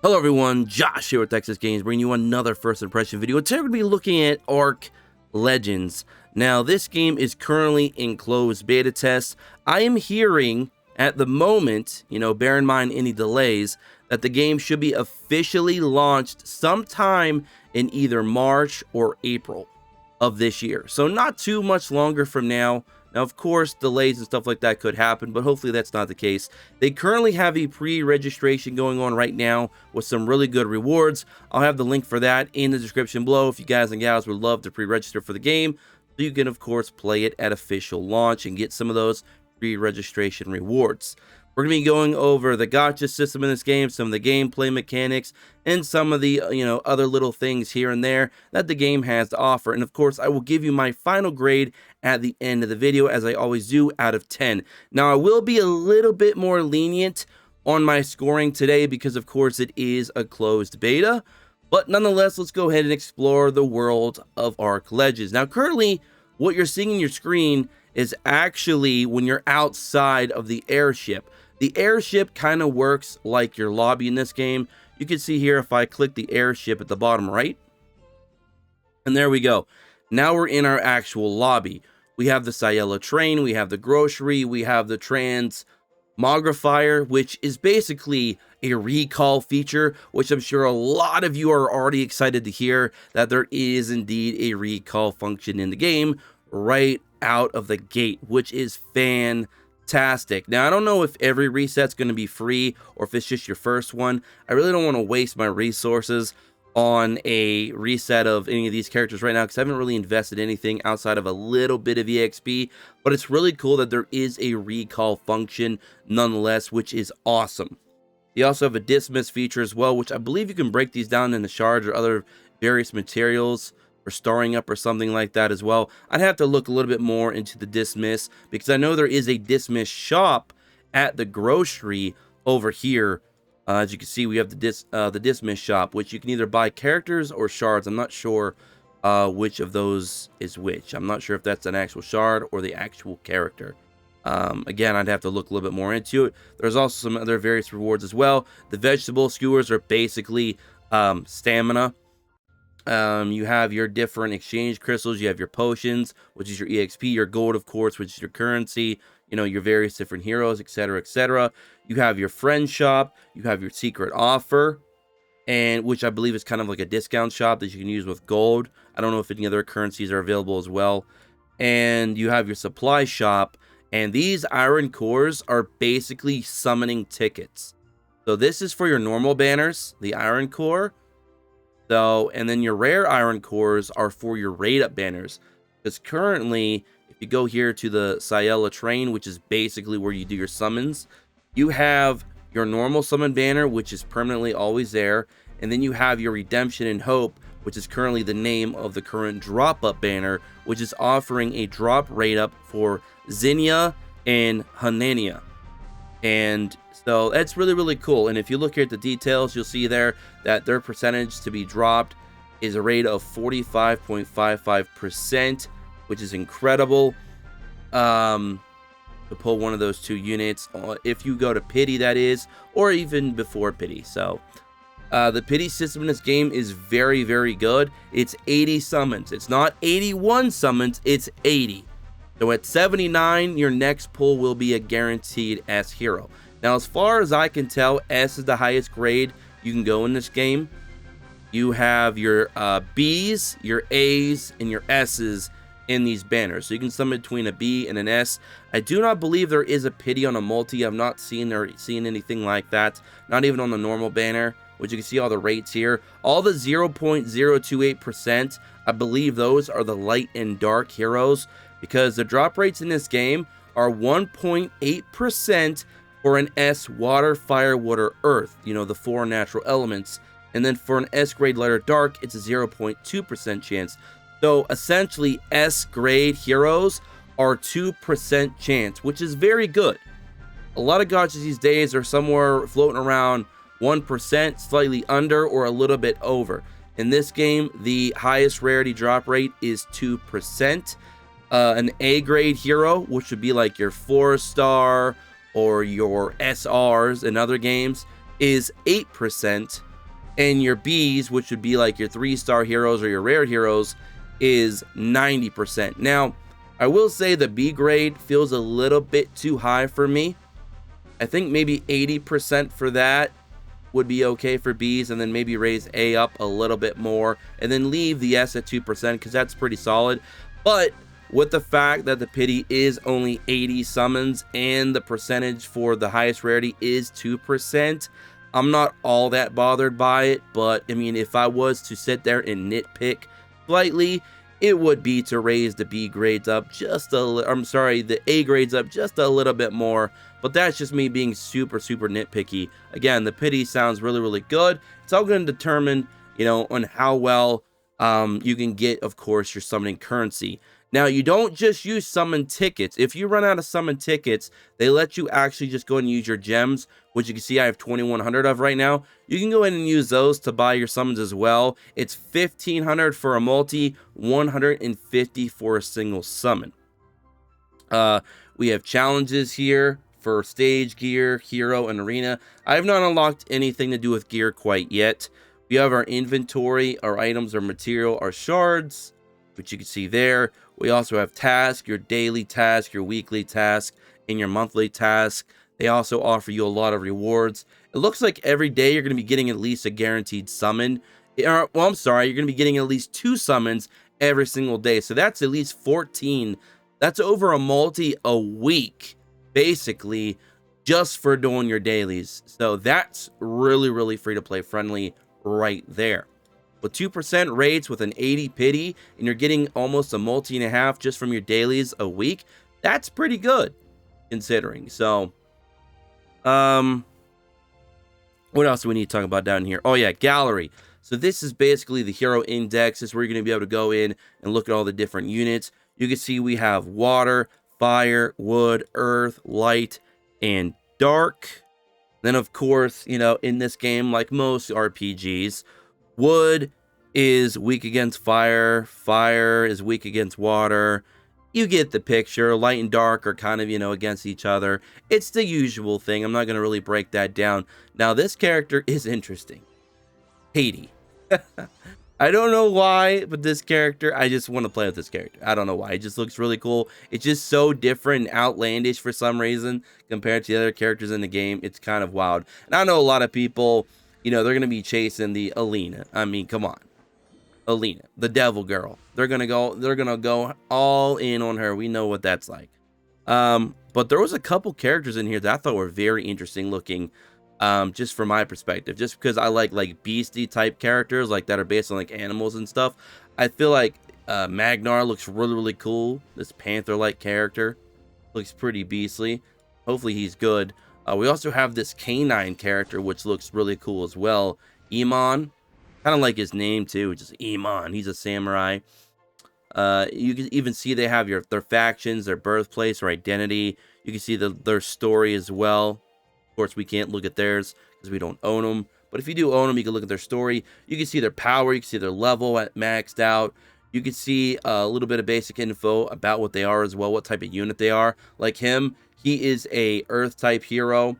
Hello everyone, Josh here with Texas Games, bringing you another first impression video. Today we're going to be looking at Ark Legends. Now this game is currently in closed beta test. I am hearing at the moment, bear in mind any delays, that the game should be officially launched sometime in either March or April of this year. So not too much longer from now. Now, of course, delays and stuff like that could happen, but hopefully that's not the case. They currently have a pre-registration going on right now with some really good rewards. I'll have the link for that in the description below if you guys and gals would love to pre-register for the game. So you can, of course, play it at official launch and get some of those pre-registration rewards. We're going to be going over the gacha system in this game, some of the gameplay mechanics, and some of the, other little things here and there that the game has to offer. And of course, I will give you my final grade at the end of the video, as I always do, out of 10. Now, I will be a little bit more lenient on my scoring today because, of course, it is a closed beta. But nonetheless, let's go ahead and explore the world of Ark Legends. Now, currently, what you're seeing on your screen is actually when you're outside of the airship. The airship kind of works like your lobby in this game. You can see here if I click the airship at the bottom right. And there we go. Now we're in our actual lobby. We have the Ciela train, we have the grocery, we have the transmogrifier, which is basically a recall feature, which I'm sure a lot of you are already excited to hear that there is indeed a recall function in the game right out of the gate, which is fantastic. Now, I don't know if every reset's going to be free or if it's just your first one. I really don't want to waste my resources on a reset of any of these characters right now because I haven't really invested anything outside of a little bit of EXP, but it's really cool that there is a recall function nonetheless, which is awesome. You also have a dismiss feature as well, which I believe you can break these down into shards or other various materials or starring up or something like that as well. I'd have to look a little bit more into the dismiss because I know there is a dismiss shop at the grocery over here. As you can see, we have the dismiss shop, which you can either buy characters or shards. I'm not sure which of those is which. I'm not sure if that's an actual shard or the actual character. Again, I'd have to look a little bit more into it. There's also some other various rewards as well. The vegetable skewers are basically stamina. You have your different exchange crystals, you have your potions, which is your EXP, your gold, of course, which is your currency, your various different heroes, etc., etc. You have your friend shop, you have your secret offer, and which I believe is kind of like a discount shop that you can use with gold. I don't know if any other currencies are available as well. And you have your supply shop, and these iron cores are basically summoning tickets. So this is for your normal banners, the iron core. And then your rare iron cores are for your raid up banners, because currently if you go here to the Ciela train, which is basically where you do your summons, you have your normal summon banner, which is permanently always there, and then you have your redemption and hope, which is currently the name of the current drop up banner, which is offering a drop raid up for Xenia and Hanania. And so that's really, really cool. And if you look here at the details, you'll see there that their percentage to be dropped is a rate of 45.55%, which is incredible. To pull one of those two units, if you go to pity, that is, or even before pity. So the pity system in this game is very, very good. It's 80 summons. It's not 81 summons, it's 80. So at 79, your next pull will be a guaranteed S hero. Now, as far as I can tell, S is the highest grade you can go in this game. You have your Bs, your As, and your S's in these banners. So you can summon between a B and an S. I do not believe there is a pity on a multi. I've not seen anything like that. Not even on the normal banner, which you can see all the rates here. All the 0.028%, I believe those are the light and dark heroes, because the drop rates in this game are 1.8% for an S water, fire, water, earth, the four natural elements. And then for an S grade light or dark, it's a 0.2% chance. So essentially, S grade heroes are 2% chance, which is very good. A lot of gachas these days are somewhere floating around 1%, slightly under, or a little bit over. In this game, the highest rarity drop rate is 2%. An A grade hero, which would be like your 4-star or your SRs in other games, is 8%. And your Bs, which would be like your 3-star heroes or your rare heroes, is 90%. Now, I will say the B grade feels a little bit too high for me. I think maybe 80% for that would be okay for Bs, and then maybe raise A up a little bit more, and then leave the S at 2% because that's pretty solid. But with the fact that the pity is only 80 summons and the percentage for the highest rarity is 2%, I'm not all that bothered by it. But I mean, if I was to sit there and nitpick slightly, it would be to raise the B grades up just a little. I'm sorry, the A grades up just a little bit more. But that's just me being super nitpicky. Again, the pity sounds really good. It's all going to determine, you know, on how well you can get, of course, your summoning currency. Now, you don't just use summon tickets. If you run out of summon tickets, they let you actually just go and use your gems, which you can see I have 2,100 of right now. You can go ahead and use those to buy your summons as well. It's 1,500 for a multi, 150 for a single summon. We have challenges here for stage gear, hero, and arena. I have not unlocked anything to do with gear quite yet. We have our inventory, our items, our material, our shards, which you can see there. We also have tasks, your daily task, your weekly task, and your monthly task. They also offer you a lot of rewards. It looks like every day you're going to be getting at least a guaranteed summon. Well, I'm sorry, you're going to be getting at least 2 summons every single day. So that's at least 14. That's over a multi a week, basically, just for doing your dailies. So that's really free to play friendly right there. With 2% rates with an 80 pity, and you're getting almost a multi and a half just from your dailies a week, that's pretty good considering. So what else do we need to talk about down here? Oh yeah, gallery. So this is basically the hero index. This is where you're going to be able to go in and look at all the different units. You can see we have water, fire, wood, earth, light, and dark. Then, of course, you know, in this game, like most RPGs, wood is weak against fire, fire is weak against water. You get the picture. Light and dark are kind of, you know, against each other. It's the usual thing. I'm not going to really break that down. Now, this character is interesting. Haiti. I don't know why, but this character, I just want to play with this character. I don't know why. It just looks really cool. It's just so different and outlandish for some reason compared to the other characters in the game. It's kind of wild. And I know a lot of people, you know, they're going to be chasing the Alina. I mean, come on. Alina, the devil girl. They're going to go all in on her. We know what that's like. But there was a couple characters in here that I thought were very interesting looking. Just from my perspective, just because I like beastie type characters like that are based on like animals and stuff. I feel like Magnar looks really cool. This panther like character looks pretty beastly. Hopefully he's good. We also have this canine character which looks really cool as well. Iman, kind of like his name too, just Iman. He's a samurai. You can even see they have their factions, their birthplace or identity. You can see their story as well. Of course, we can't look at theirs because we don't own them. But if you do own them, you can look at their story. You can see their power. You can see their level at maxed out. You can see a little bit of basic info about what they are as well, what type of unit they are. Like him, he is a Earth type hero.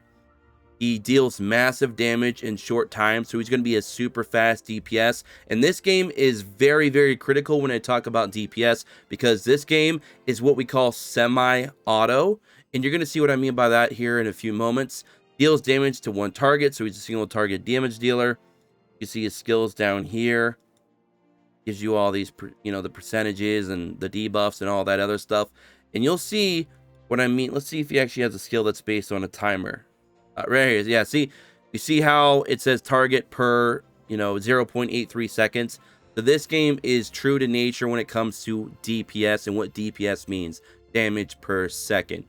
He deals massive damage in short time, so he's going to be a super fast DPS. And this game is very critical when I talk about DPS, because this game is what we call semi-auto. And you're going to see what I mean by that here in a few moments. Deals damage to one target, so he's a single target damage dealer. You see his skills down here. Gives you all these, you know, the percentages and the debuffs and all that other stuff. And you'll see what I mean. Let's see if he actually has a skill that's based on a timer. Right here, yeah, see, you see how it says target per, you know, 0.83 seconds. So this game is true to nature when it comes to DPS and what DPS means, damage per second.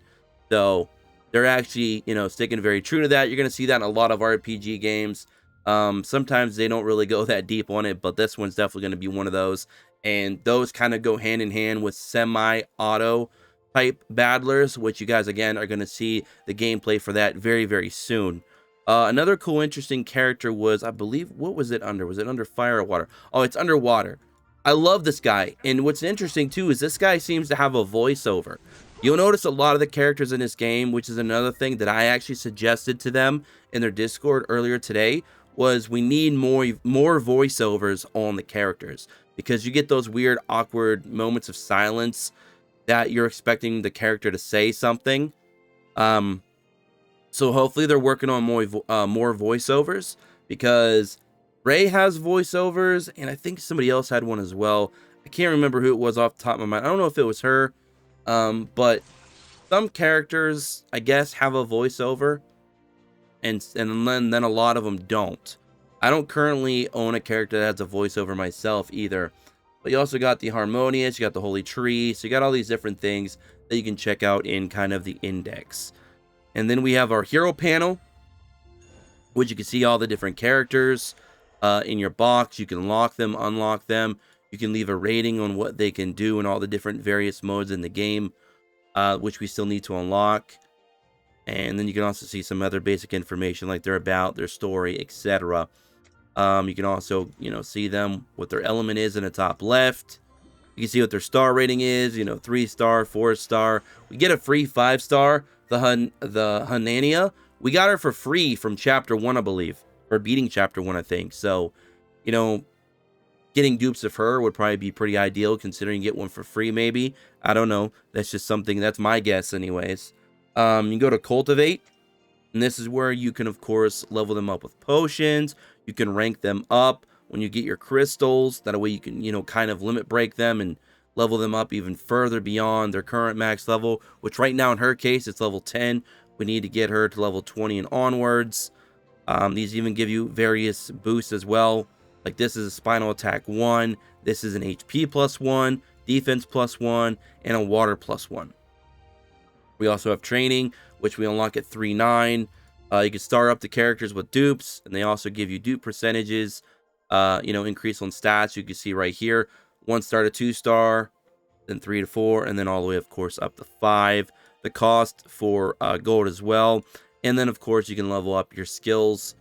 So they're actually, you know, sticking very true to that. You're going to see that in a lot of RPG games. Sometimes they don't really go that deep on it, but this one's definitely going to be one of those. And those kind of go hand in hand with semi-auto type battlers, which you guys again are going to see the gameplay for that very soon. Another cool interesting character was, I believe, what was it under? Was it under fire or water? Oh, it's underwater. I love this guy, and what's interesting too is this guy seems to have a voiceover. You'll notice a lot of the characters in this game, which is another thing that I actually suggested to them in their Discord earlier today, was we need more voiceovers on the characters, because you get those weird, awkward moments of silence that you're expecting the character to say something. So hopefully they're working on more voiceovers, because Ray has voiceovers, and I think somebody else had one as well. I can't remember who it was off the top of my mind. I don't know if it was her, but some characters, I guess, have a voiceover, and then a lot of them don't. I don't currently own a character that has a voiceover myself either. But you also got the Harmonious, you got the Holy Tree, so you got all these different things that you can check out in kind of the index. And then we have our hero panel, which you can see all the different characters in your box. You can lock them, unlock them. You can leave a rating on what they can do in all the different various modes in the game, which we still need to unlock. And then you can also see some other basic information like their about, their story, etc. You can also, see them, what their element is in the top left. You can see what their star rating is, 3-star, 4-star. We get a free 5-star, the Hanania. We got her for free from chapter 1, I believe, or beating chapter 1, I think. So, getting dupes of her would probably be pretty ideal, considering you get one for free, maybe. I don't know. That's just something, that's my guess anyways. You can go to cultivate, and this is where you can, of course, level them up with potions. You can rank them up when you get your crystals. That way you can, kind of limit break them and level them up even further beyond their current max level, which right now in her case, it's level 10. We need to get her to level 20 and onwards. These even give you various boosts as well. Like this is a spinal attack 1. This is an HP +1, defense +1, and a water +1. We also have training, which we unlock at 3-9. You can start up the characters with dupes, and they also give you dupe percentages, increase on stats. You can see right here, 1-star to 2-star, then 3 to 4, and then all the way, of course, up to 5. The cost for gold as well. And then, of course, you can level up your skills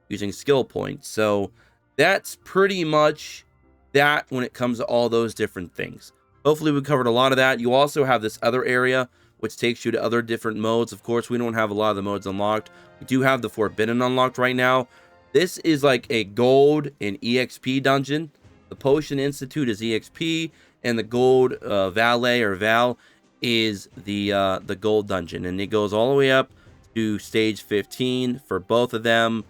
using skill points. So that's pretty much that when it comes to all those different things. Hopefully we covered a lot of that. You also have this other area, which takes you to other different modes. Of course, we don't have a lot of the modes unlocked. We do have the Forbidden unlocked right now. This is like a gold and EXP dungeon. The Potion Institute is EXP, and the gold Valet or Val is the gold dungeon. And it goes all the way up to stage 15 for both of them.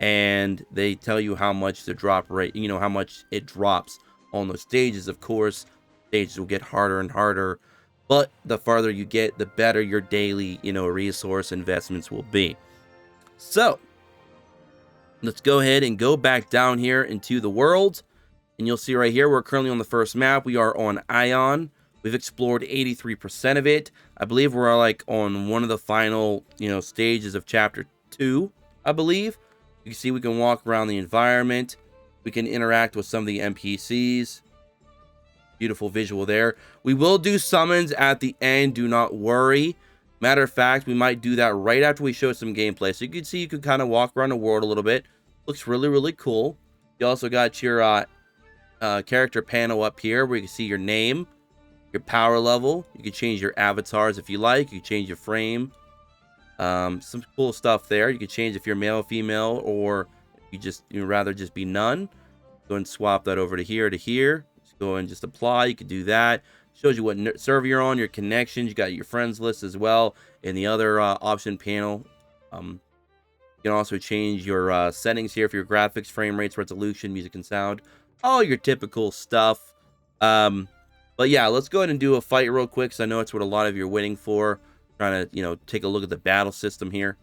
And they tell you how much the drop rate, how much it drops on those stages. Of course, stages will get harder and harder, but the farther you get, the better your daily, resource investments will be. So let's go ahead and go back down here into the world, and you'll see right here, we're currently on the first map. We are on Ion. We've explored 83% of it. I believe we're like on one of the final, stages of chapter 2, I believe. You can see we can walk around the environment. We can interact with some of the NPCs. Beautiful visual there. We will do summons at the end, do not worry. Matter of fact, we might do that right after we show some gameplay. So you can see you can kind of walk around the world a little bit. Looks really, really cool. You also got your character panel up here where you can see your name, your power level. You can change your avatars if you like. You can change your frame. Some cool stuff there. You can change if you're male, female, or you'd rather just be none. Go and swap that over to here to here. Just go and just apply. You can do that. Shows you what server you're on, your connections. You got your friends list as well in the other option panel. You can also change your settings here for your graphics, frame rates, resolution, music, and sound. All your typical stuff. But yeah, let's go ahead and do a fight real quick, because I know it's what a lot of you are waiting for. Trying to, take a look at the battle system here.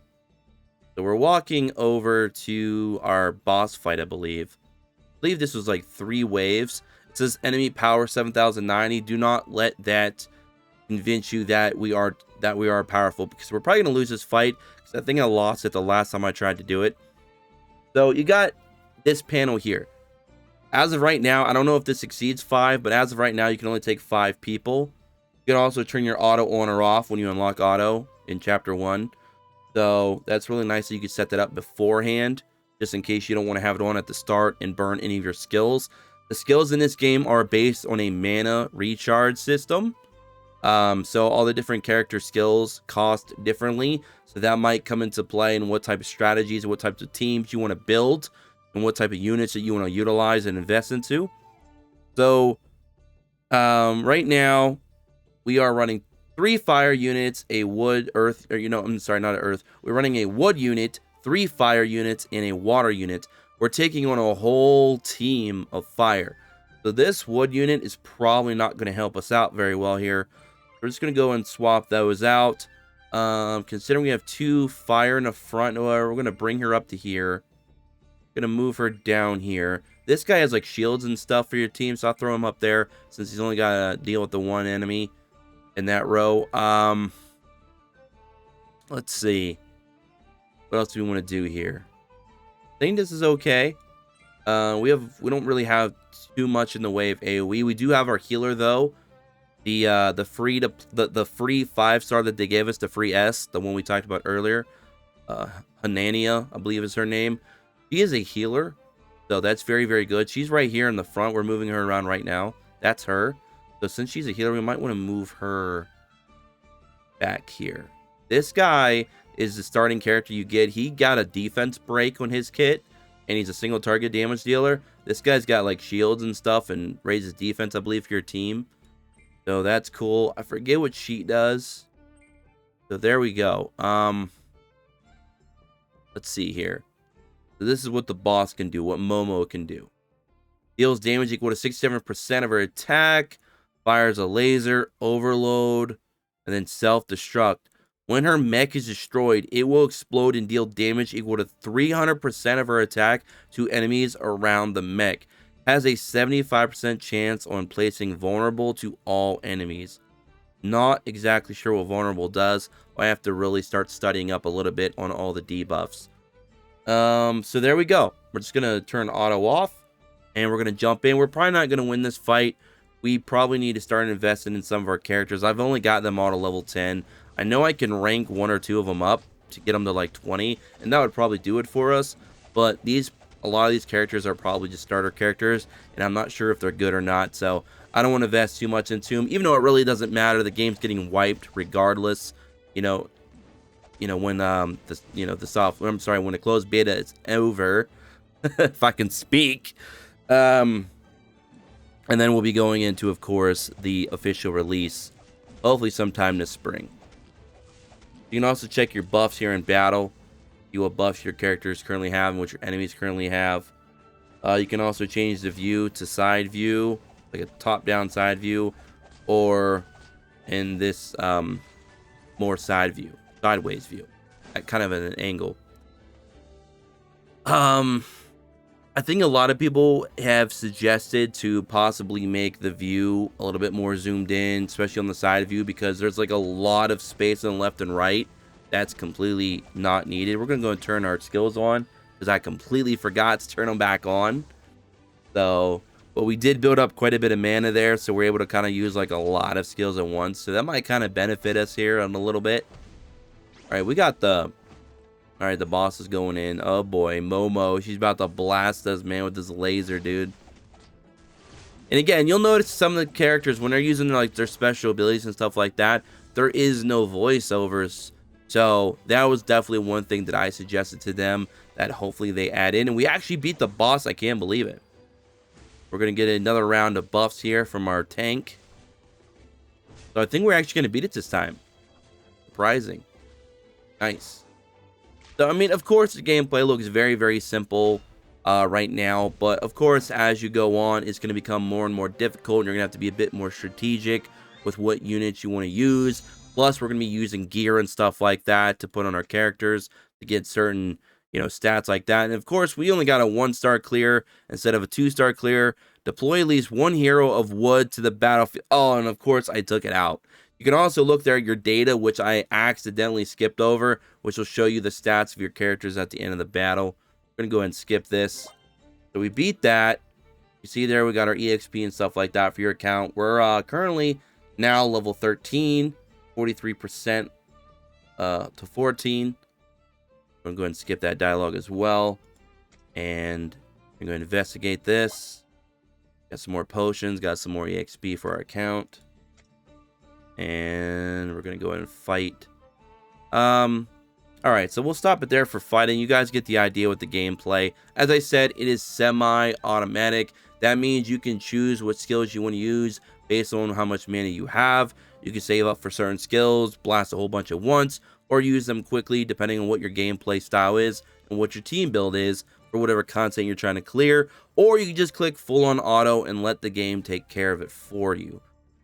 So we're walking over to our boss fight, I believe. I believe this was like 3 waves. It says enemy power 7090. Do not let that convince you that we are powerful, because we're probably gonna lose this fight, because I think I lost it the last time I tried to do it. So you got this panel here. As of right now, I don't know if this exceeds 5, but as of right now, you can only take 5 people. You can also turn your auto on or off when you unlock auto in chapter 1. So that's really nice that you can set that up beforehand, just in case you don't want to have it on at the start and burn any of your skills. The skills in this game are based on a mana recharge system. So all the different character skills cost differently. So that might come into play in what type of strategies and what types of teams you want to build and what type of units that you want to utilize and invest into. So right now we are running 3 fire units, a wood, earth, or I'm sorry, not an earth. We're running a wood unit, 3 fire units, and a water unit. We're taking on a whole team of fire. So this wood unit is probably not going to help us out very well here. We're just going to go and swap those out. Considering we have 2 fire in the front, we're going to bring her up to here. Going to move her down here. This guy has like shields and stuff for your team, so I'll throw him up there since he's only got to deal with the one enemy in that row. Let's see. What else do we want to do here? I think this is okay. We don't really have too much in the way of AoE. We do have our healer though. The free 5-star that they gave us, the free S, the one we talked about earlier. Hanania, I believe is her name. She is a healer, so that's very, very good. She's right here in the front. We're moving her around right now. That's her. So since she's a healer, we might want to move her back here. This guy is the starting character you get. He got a defense break on his kit, and he's a single target damage dealer. This guy's got like shields and stuff and raises defense, I believe, for your team. So that's cool. I forget what she does. So there we go. Let's see here. So this is what the boss can do, what Momo can do. Deals damage equal to 67% of her attack. Fires a laser, overload, and then self-destruct. When her mech is destroyed, it will explode and deal damage equal to 300% of her attack to enemies around the mech. Has a 75% chance on placing vulnerable to all enemies. Not exactly sure what vulnerable does. I have to really start studying up a little bit on all the debuffs. So there we go. We're just gonna turn auto off, and we're gonna jump in. We're probably not gonna win this fight. We probably need to start investing in some of our characters. I've only got them all to level 10. I know I can rank 1 or 2 of them up to get them to like 20, and that would probably do it for us. But a lot of these characters are probably just starter characters, and I'm not sure if they're good or not. So I don't want to invest too much into them, even though it really doesn't matter. The game's getting wiped regardless. When when the closed beta is over, if I can speak. And then we'll be going into, of course, the official release, hopefully sometime this spring. You can also check your buffs here in battle. See what buffs your characters currently have and what your enemies currently have. You can also change the view to side view, like a top-down side view, or in this more sideways view, at kind of at an angle. I think a lot of people have suggested to possibly make the view a little bit more zoomed in, especially on the side view, because there's like a lot of space on the left and right that's completely not needed. We're going to go and turn our skills on because I completely forgot to turn them back on. So, but we did build up quite a bit of mana there, so we're able to kind of use like a lot of skills at once. So that might kind of benefit us here on a little bit. All right, we got the... All right, the boss is going in. Oh boy, Momo. She's about to blast us, man, with this laser, dude. And again, you'll notice some of the characters, when they're using like their special abilities and stuff like that, there is no voiceovers. So that was definitely one thing that I suggested to them that hopefully they add in. And we actually beat the boss. I can't believe it. We're going to get another round of buffs here from our tank. So I think we're actually going to beat it this time. Surprising. Nice. So, I mean, of course, the gameplay looks very, very simple right now. But, of course, as you go on, it's going to become more and more difficult. And you're going to have to be a bit more strategic with what units you want to use. Plus, we're going to be using gear and stuff like that to put on our characters to get certain, stats like that. And, of course, we only got a 1-star clear instead of a 2-star clear. Deploy at least 1 hero of wood to the battlefield. Oh, and, of course, I took it out. You can also look there at your data, which I accidentally skipped over, which will show you the stats of your characters at the end of the battle. We're going to go ahead and skip this. So we beat that. You see there, we got our EXP and stuff like that for your account. We're currently now level 13, 43% to 14. I'm going to go ahead and skip that dialogue as well. And we're going to investigate this. Got some more potions, got some more EXP for our account. And we're going to go ahead and fight. All right, so we'll stop it there for fighting. You guys get the idea with the gameplay. As I said, it is semi-automatic. That means you can choose what skills you want to use based on how much mana you have. You can save up for certain skills, blast a whole bunch at once, or use them quickly depending on what your gameplay style is and what your team build is for whatever content you're trying to clear. Or you can just click full on auto and let the game take care of it for you.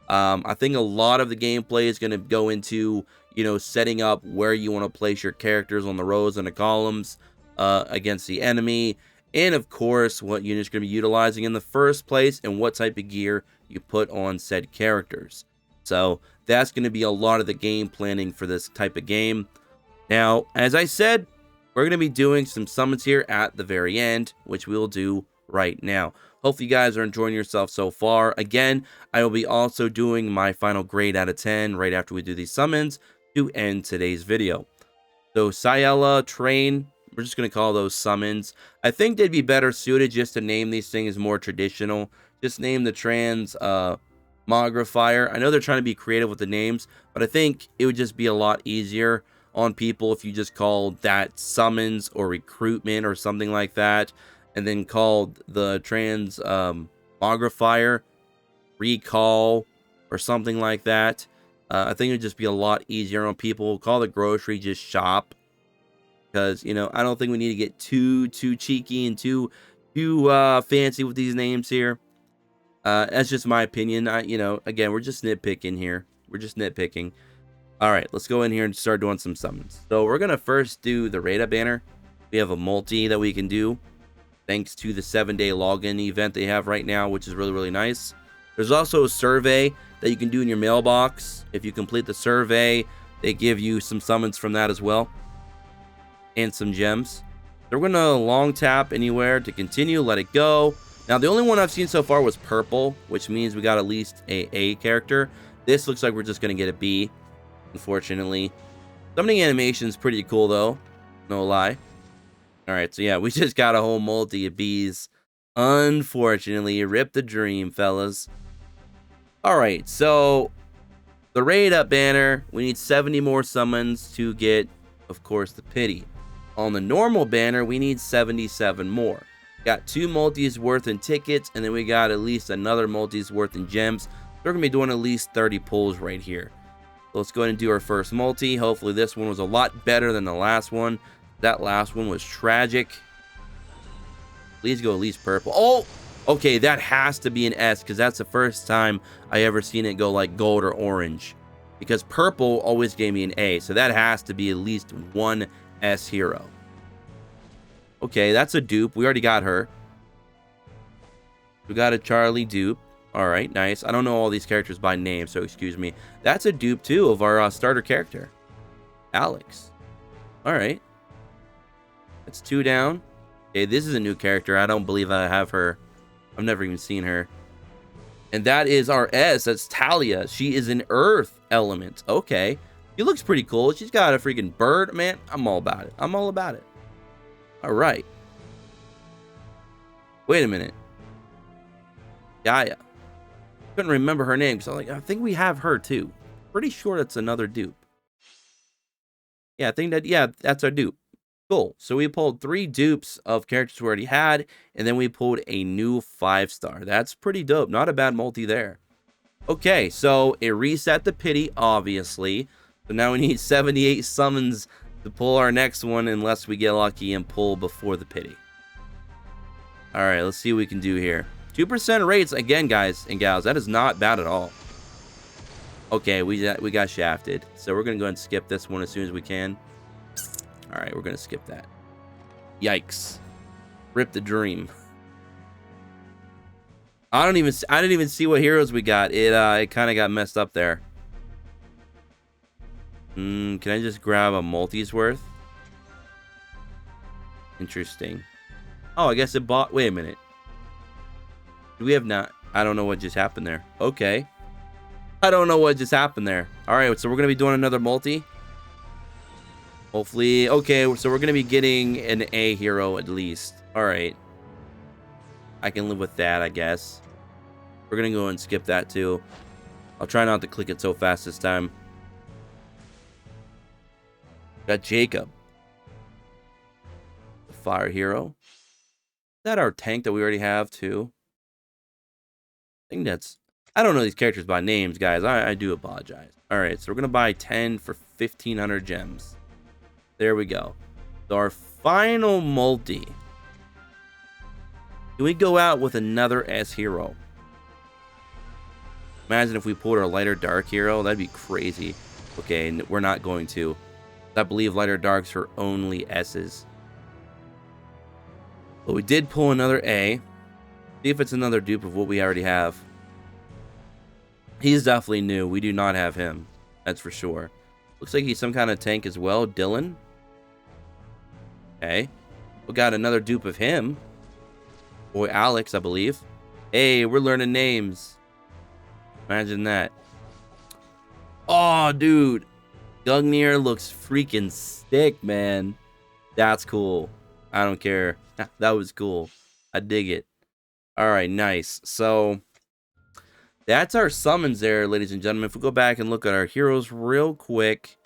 I think a lot of the gameplay is going to go into, you know, setting up where you want to place your characters on the rows and the columns against the enemy. And of course, what units you're going to be utilizing in the first place and what type of gear you put on said characters. So that's going to be a lot of the game planning for this type of game. Now, as I said, we're going to be doing some summons here at the very end, which we'll do right now. Hopefully you guys are enjoying yourself so far. Again, I will be also doing my final grade out of 10 right after we do these summons to end today's video. So Ciela, Train, we're just going to call those summons. I think they'd be better suited just to name these things more traditional. Just name the trans Mogrifier. I know they're trying to be creative with the names, but I think it would just be a lot easier on people if you just called that summons or recruitment or something like that, and then called the trans Mogrifier recall or something like that. I think it would just be a lot easier on people. Call the grocery just shop, because, you know, I don't think we need to get too cheeky and too fancy with these names here. That's just my opinion. You know, again, we're just nitpicking here. We're just nitpicking. All right, let's go in here and start doing some summons. So we're gonna first do the raid up banner. We have a multi that we can do thanks to the 7-day login event they have right now, which is really nice. There's also a survey that you can do in your mailbox. If you complete the survey, they give you some summons from that as well, and some gems. So we're gonna long tap anywhere to continue, let it go. Now the only one I've seen so far was purple, which means we got at least a character. This looks like we're just gonna get a B, unfortunately. Summoning animation is pretty cool though, no lie. All right, so yeah, we just got a whole multi of Bs. Unfortunately, rip the dream, fellas. All right, so the raid up banner, we need 70 more summons to get, of course, the pity. On the normal banner, we need 77 more. Got 2 multis worth in tickets, and then we got at least another multis worth in gems. So we're gonna be doing at least 30 pulls right here. So let's go ahead and do our first multi. Hopefully this one was a lot better than the last one. That last one was tragic. Please go at least purple. Oh, okay, that has to be an S, because that's the first time I ever seen it go like gold or orange. Because purple always gave me an A, so that has to be at least one S hero. Okay, that's a dupe. We already got her. We got a Charlie dupe. All right, nice. I don't know all these characters by name, so excuse me. That's a dupe too of our starter character, Alex. All right. That's 2 down. Okay, this is a new character. I don't believe I have her. I've never even seen her. And that is our S. That's Talia. She is an earth element. Okay. She looks pretty cool. She's got a freaking bird. Man, I'm all about it. I'm all about it. All right. Wait a minute. Gaia. Couldn't remember her name, because I'm like, I think we have her too. Pretty sure that's another dupe. Yeah, I think that, yeah, that's our dupe. Cool. So we pulled 3 dupes of characters we already had, and then we pulled a new 5-star. That's pretty dope. Not a bad multi there. Okay, so it reset the pity, obviously. So now we need 78 summons to pull our next one, unless we get lucky and pull before the pity. All right, let's see what we can do here. 2% rates again, guys and gals. That is not bad at all. Okay, we got shafted. So we're gonna go ahead and skip this one as soon as we can. All right, we're gonna skip that. Yikes! Rip the dream. I didn't even see what heroes we got. It kind of got messed up there. Can I just grab a multi's worth? Interesting. Oh, I guess it bought. Wait a minute. Do we have not? I don't know what just happened there. Okay. I don't know what just happened there. All right, so we're gonna be doing another multi. Hopefully, okay, so we're going to be getting an A hero at least. All right. I can live with that, I guess. We're going to go and skip that too. I'll try not to click it so fast this time. Got Jacob, the fire hero. Is that our tank that we already have too? I think that's... I don't know these characters by names, guys. I do apologize. Alright, so we're going to buy 10 for 1,500 gems. There we go. So our final multi. Can we go out with another S hero? Imagine if we pulled our lighter dark hero. That'd be crazy. Okay, we're not going to. I believe lighter darks are only S's. But we did pull another A. See if it's another dupe of what we already have. He's definitely new. We do not have him. That's for sure. Looks like he's some kind of tank as well. Dylan. Okay. We got another dupe of him. Boy, Alex, I believe. Hey, we're learning names. Imagine that. Oh, dude. Gungnir looks freaking sick, man. That's cool. I don't care. That was cool. I dig it. Alright, nice. So, that's our summons there, ladies and gentlemen. If we go back and look at our heroes real quick,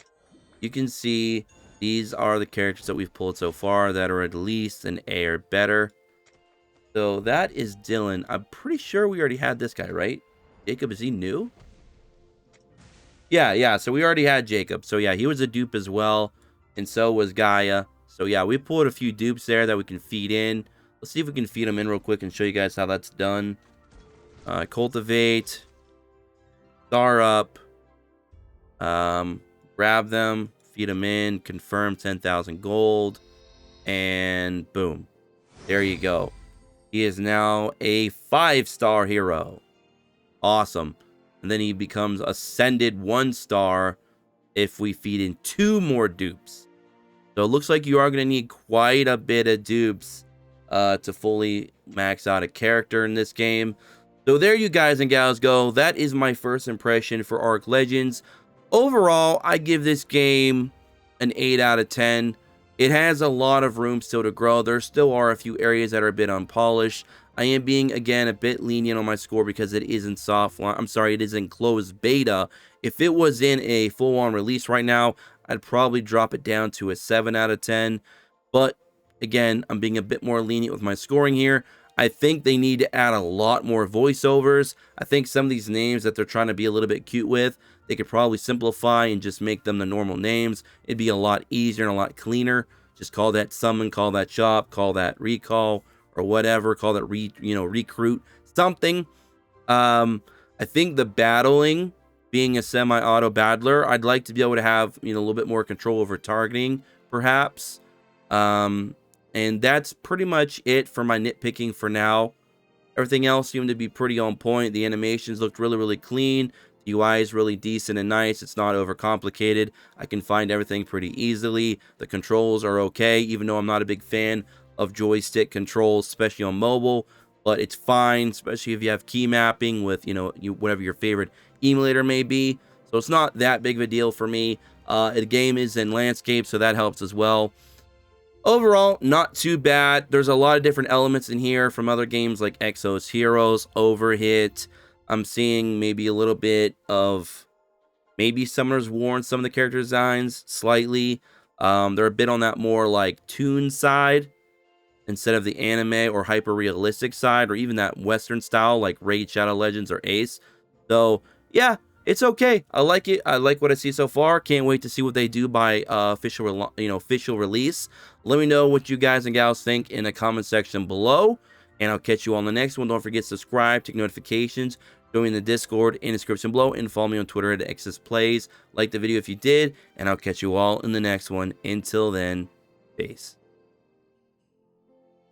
you can see these are the characters that we've pulled so far that are at least an A or better. So, that is Dylan. I'm pretty sure we already had this guy, right? Jacob, is he new? Yeah, so we already had Jacob. So, yeah, he was a dupe as well. And so was Gaia. So, yeah, we pulled a few dupes there that we can feed in. Let's see if we can feed them in real quick and show you guys how that's done. Cultivate. Star up. Grab them. Feed them in. Confirm 10,000 gold. And boom. There you go. He is now a 5-star hero. Awesome. And then he becomes ascended 1-star if we feed in 2 more dupes. So it looks like you are going to need quite a bit of dupes to fully max out a character in this game. So there you guys and gals go. That is my first impression for Ark Legends. Overall, I give this game an 8 out of 10. It has a lot of room still to grow. There still are a few areas that are a bit unpolished. I am being, again, a bit lenient on my score because it is in soft launch. I'm sorry, it is in closed beta. If it was in a full-on release right now, I'd probably drop it down to a 7 out of 10. But, again, I'm being a bit more lenient with my scoring here. I think they need to add a lot more voiceovers. I think some of these names that they're trying to be a little bit cute with, they could probably simplify and just make them the normal names. It'd be a lot easier and a lot cleaner. Just call that summon, call that shop, call that recall, or whatever. Call that recruit, something. I think the battling, being a semi-auto battler, I'd like to be able to have, a little bit more control over targeting, perhaps. And that's pretty much it for my nitpicking for now. Everything else seemed to be pretty on point. The animations looked really, really clean. The UI is really decent and nice. It's not overcomplicated. I can find everything pretty easily. The controls are okay, even though I'm not a big fan of joystick controls, especially on mobile. But it's fine, especially if you have key mapping with, whatever your favorite emulator may be. So it's not that big of a deal for me. The game is in landscape, so that helps as well. Overall, not too bad. There's a lot of different elements in here from other games like Exos Heroes, Overhit. I'm seeing maybe a little bit of maybe Summoner's War in some of the character designs, slightly. They're a bit on that more like toon side instead of the anime or hyper realistic side, or even that Western style like Raid Shadow Legends or Ace. So yeah, it's okay. I like it. I like what I see so far. Can't wait to see what they do by official release. Let me know what you guys and gals think in the comment section below, and I'll catch you on the next one. Don't forget to subscribe, take notifications, join the Discord in the description below, and follow me on Twitter at XSPlays. Like the video if you did, and I'll catch you all in the next one. Until then, peace.